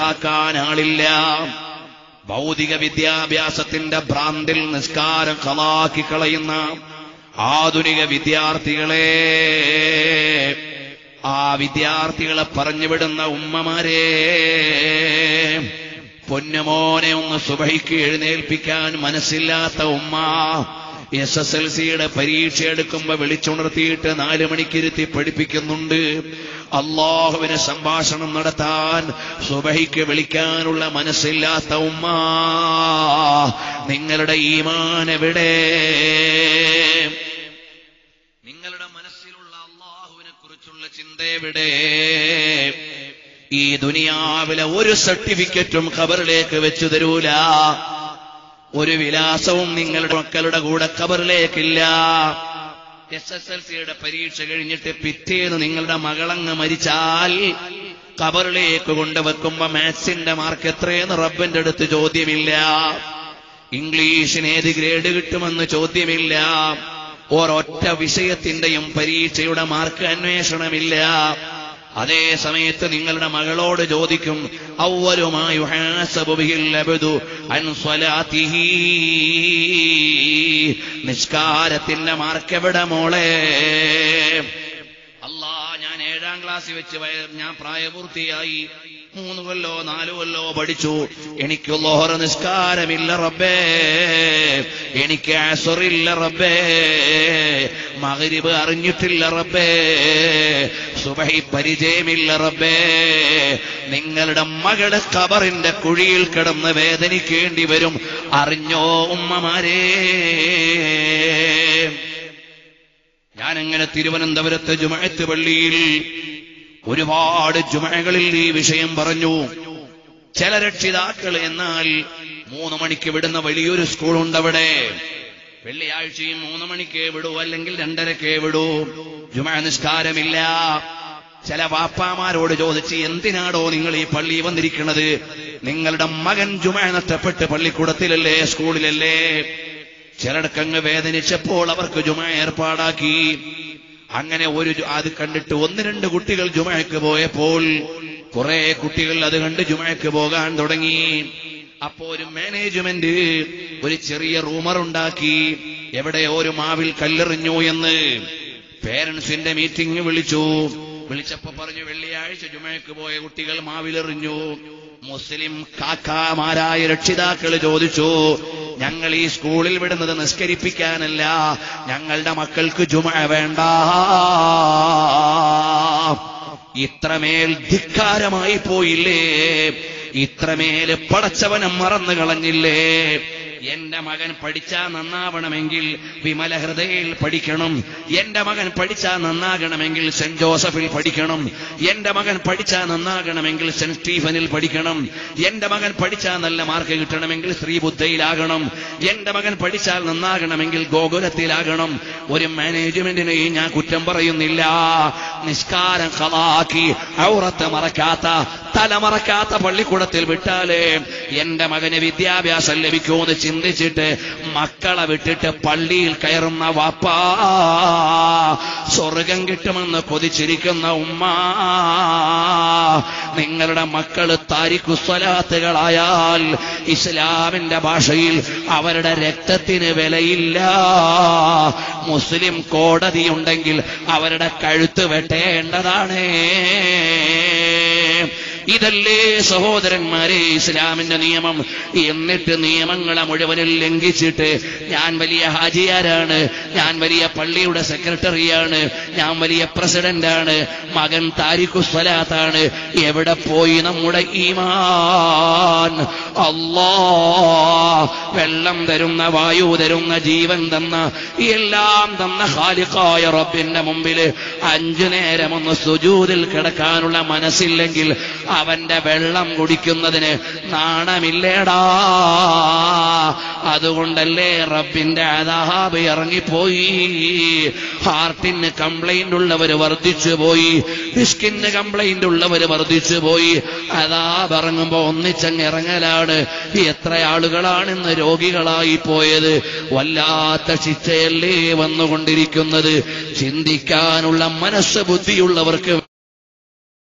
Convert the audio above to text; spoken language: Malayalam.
ആക്കാൻ ആളില്ല. ഭൗതിക വിദ്യാഭ്യാസത്തിന്റെ ഭ്രാന്തിൽ നിസ്കാരം ഖളാക്കി കളയുന്ന ആധുനിക വിദ്യാർത്ഥികളെ, ആ വിദ്യാർത്ഥികളെ പറഞ്ഞുവിടുന്ന ഉമ്മമാരെ, പൊന്നുമോനെ ഒന്ന് സുബഹിക്ക് എഴുന്നേൽപ്പിക്കാൻ മനസ്സില്ലാത്ത ഉമ്മ, SSLCയുടെ പരീക്ഷ എടുക്കുമ്പോ വിളിച്ചുണർത്തിയിട്ട് 4 മണിക്കിരുത്തി പഠിപ്പിക്കുന്നുണ്ട്. അല്ലാഹുവിനെ സംഭാഷണം നടത്താൻ സുബഹിക്ക് വിളിക്കാനുള്ള മനസ്സില്ലാത്ത ഉമ്മ, നിങ്ങളുടെ ഈമാൻ എവിടെ? നിങ്ങളുടെ മനസ്സിലുള്ള അല്ലാഹുവിനെ കുറിച്ചുള്ള ചിന്ത എവിടെ? ഈ ദുനിയാവിലെ ഒരു സർട്ടിഫിക്കറ്റും ഖബറിലേക്ക് വെച്ചു തരൂല. ഒരു വിലാസവും നിങ്ങളുടെ മക്കളുടെ കൂടെ ഖബറിലേക്കില്ല. SSLCയുടെ പരീക്ഷ കഴിഞ്ഞിട്ട് പിറ്റേന്ന് നിങ്ങളുടെ മകളങ്ങ് മരിച്ചാൽ ഖബറിലേക്ക് കൊണ്ടുവെക്കുമ്പോ മാത്സിന്റെ മാർക്ക് എത്രയെന്ന് റബ്ബിന്റെ അടുത്ത് ചോദ്യമില്ല. ഇംഗ്ലീഷിന് ഏത് ഗ്രേഡ് കിട്ടുമെന്ന് ചോദ്യമില്ല. ഒരൊറ്റ വിഷയത്തിന്റെയും പരീക്ഷയുടെ മാർക്ക് അന്വേഷണമില്ല. അതേ സമയത്ത് നിങ്ങളുടെ മകളോട് ചോദിക്കും, അവ്വലു മാ യുഹാസബു ബിഹിൽ അബ്ദു അൻ സ്വലാത്തിഹി, നിസ്കാരത്തിന്റെ മാർക്ക് എവിടെ മോളെ? അല്ലാ, ഞാൻ 7ാം ക്ലാസ്സിൽ വെച്ച് ഞാൻ പ്രായപൂർത്തിയായി, 3 കൊല്ലോ 4 കൊല്ലോ പഠിച്ചു, എനിക്ക് ളുഹർ നിസ്കാരമില്ല റബ്ബേ, എനിക്ക് അസ്റില്ല റബ്ബേ, മഗ്രിബ് അറിഞ്ഞിട്ടില്ല റബ്ബേ, സുബഹി പരിചയമില്ല റബ്ബേ. നിങ്ങളുടെ മകള് ഖബറിന്റെ കുഴിയിൽ കിടന്ന് വേദനിക്കേണ്ടി വരും, അറിഞ്ഞോ ഉമ്മമാരെ? ഞാനങ്ങനെ തിരുവനന്തപുരത്ത് ജുമുഅത്ത് പള്ളിയിൽ ഒരുപാട് ജുമുഅകളിൽ ഈ വിഷയം പറഞ്ഞു. ചില രക്ഷിതാക്കൾ എന്നാൽ 3 മണിക്ക് വിടുന്ന വലിയൊരു സ്കൂളുണ്ട് അവിടെ, വെള്ളിയാഴ്ചയും 3 മണിക്ക് വിടൂ, അല്ലെങ്കിൽ 2:30 വിടൂ, ജുമുഅ നിസ്കാരമില്ല. ചില വാപ്പാമാരോട് ചോദിച്ച്, എന്തിനാടോ നിങ്ങൾ ഈ പള്ളി വന്നിരിക്കുന്നത്? നിങ്ങളുടെ മകൻ ജുമുഅ നഷ്ടപ്പെട്ട് പള്ളിക്കൂടത്തിലല്ലേ, സ്കൂളിലല്ലേ? ചിലടക്കങ്ങ് വേദനിച്ചപ്പോൾ അവർക്ക് ജുമുഅ ഏർപ്പാടാക്കി. അങ്ങനെ അത് കണ്ടിട്ട് 1-2 കുട്ടികൾ ജുമുഅക്ക് പോയപ്പോൾ കുറെ കുട്ടികൾ അത് കണ്ട് ജുമുഅക്ക് പോകാൻ തുടങ്ങി. അപ്പോ ഒരു മാനേജ്മെന്റ് ഒരു ചെറിയ റൂമർ ഉണ്ടാക്കി, എവിടെ ഒരു മാവിൽ കല്ലെറിഞ്ഞു എന്ന്. പേരൻസിന്റെ മീറ്റിംഗ് വിളിച്ചപ്പോ പറഞ്ഞു, വെള്ളിയാഴ്ച ജുമുഅക്ക് പോയ കുട്ടികൾ മാവിലെറിഞ്ഞു. മുസ്ലിം കാക്കാമാരായ രക്ഷിതാക്കൾ ചോദിച്ചു, ഞങ്ങൾ ഈ സ്കൂളിൽ വിടുന്നത് നിസ്കരിപ്പിക്കാനല്ല, ഞങ്ങളുടെ മക്കൾക്ക് ജുമുഅ വേണ്ട. ഇത്രമേൽ ധിക്കാരമായി പോയില്ലേ? ഇത്രമേൽ പടച്ചവനെ മറന്നു കളഞ്ഞില്ലേ? എന്റെ മകൻ പഠിച്ചാൽ നന്നാവണമെങ്കിൽ വിമല ഹൃദയയിൽ പഠിക്കണം. എന്റെ മകൻ പഠിച്ചാൽ നന്നാകണമെങ്കിൽ സെന്റ് ജോസഫിൽ പഠിക്കണം. എന്റെ മകൻ പഠിച്ചാൽ നന്നാകണമെങ്കിൽ സെന്റ് സ്റ്റീഫനിൽ പഠിക്കണം. എന്റെ മകൻ പഠിച്ചാൽ നല്ല മാർക്ക് കിട്ടണമെങ്കിൽ ശ്രീബുദ്ധയിലാകണം. എന്റെ മകൻ പഠിച്ചാൽ നന്നാകണമെങ്കിൽ ഗോകുലത്തിലാകണം. ഒരു മാനേജ്മെന്റിനെയും ഞാൻ കുറ്റം പറയുന്നില്ല. നിസ്കാരം ഖളാക്കി ഔറത്ത് മറക്കാത്ത, തലമറക്കാത്ത പള്ളിക്കൂടത്തിൽ വിട്ടാലേ എന്റെ മകന് വിദ്യാഭ്യാസം ലഭിക്കുമെന്ന് ചിന്തിച്ചിട്ട് മക്കളെ വിട്ടിട്ട് പള്ളിയിൽ കയറുന്ന വാപ്പാ, സ്വർഗം കിട്ടുമെന്ന് കൊതിച്ചിരിക്കുന്ന ഉമ്മ, നിങ്ങളുടെ മക്കള് താരിഖു സ്വലാത്തുകളായാൽ ഇസ്ലാമിന്റെ ഭാഷയിൽ അവരുടെ രക്തത്തിന് വിലയില്ല. മുസ്ലിം കോടതിയുണ്ടെങ്കിൽ അവരുടെ കഴുത്ത് വെട്ടേണ്ടതാണ്. ഇതല്ലേ സഹോദരന്മാരെ ഇസ്ലാമിന്റെ നിയമം? എന്നിട്ട് നിയമങ്ങളെ മുഴുവനും ലംഘിച്ചിട്ട് ഞാൻ വലിയ ഹാജിയാരാണ്, ഞാൻ വലിയ പള്ളിയുടെ സെക്രട്ടറിയാണ്, ഞാൻ വലിയ പ്രസിഡന്റാണ്, മകൻ താരിഖു സ്വലാത്താണ്. എവിടെ പോയി നമ്മുടെ ഈമാൻ? അല്ലാഹ് വെള്ളം തരുന്ന, വായു തരുന്ന, ജീവൻ തന്ന, എല്ലാം തന്ന ഖാലിഖായ റബ്ബിന്റെ മുമ്പിൽ 5 നേരം ഒന്ന് സുജൂദിൽ കിടക്കാനുള്ള മനസ്സില്ലെങ്കിൽ അവന്റെ വെള്ളം കുടിക്കുന്നതിന് നാണമില്ലേടാ. അതുകൊണ്ടല്ലേ റബ്ബിന്റെ അദാബ് ഇറങ്ങിപ്പോയി. ഹാർട്ടിന് കംപ്ലൈന്റ് ഉള്ളവര് വർദ്ധിച്ചു പോയി, സ്കിന്ന് കംപ്ലൈന്റ് ഉള്ളവര് വർദ്ധിച്ചു പോയി. അദാബ് ഇറങ്ങുമ്പോ ഒന്നിച്ചങ്ങ് ഇറങ്ങലാണ്. എത്ര ആളുകളാണിന്ന് രോഗികളായി പോയത്? വല്ലാത്ത ശിക്ഷയല്ലേ വന്നുകൊണ്ടിരിക്കുന്നത്. ചിന്തിക്കാനുള്ള മനസ്സ് ബുദ്ധിയുള്ളവർക്ക്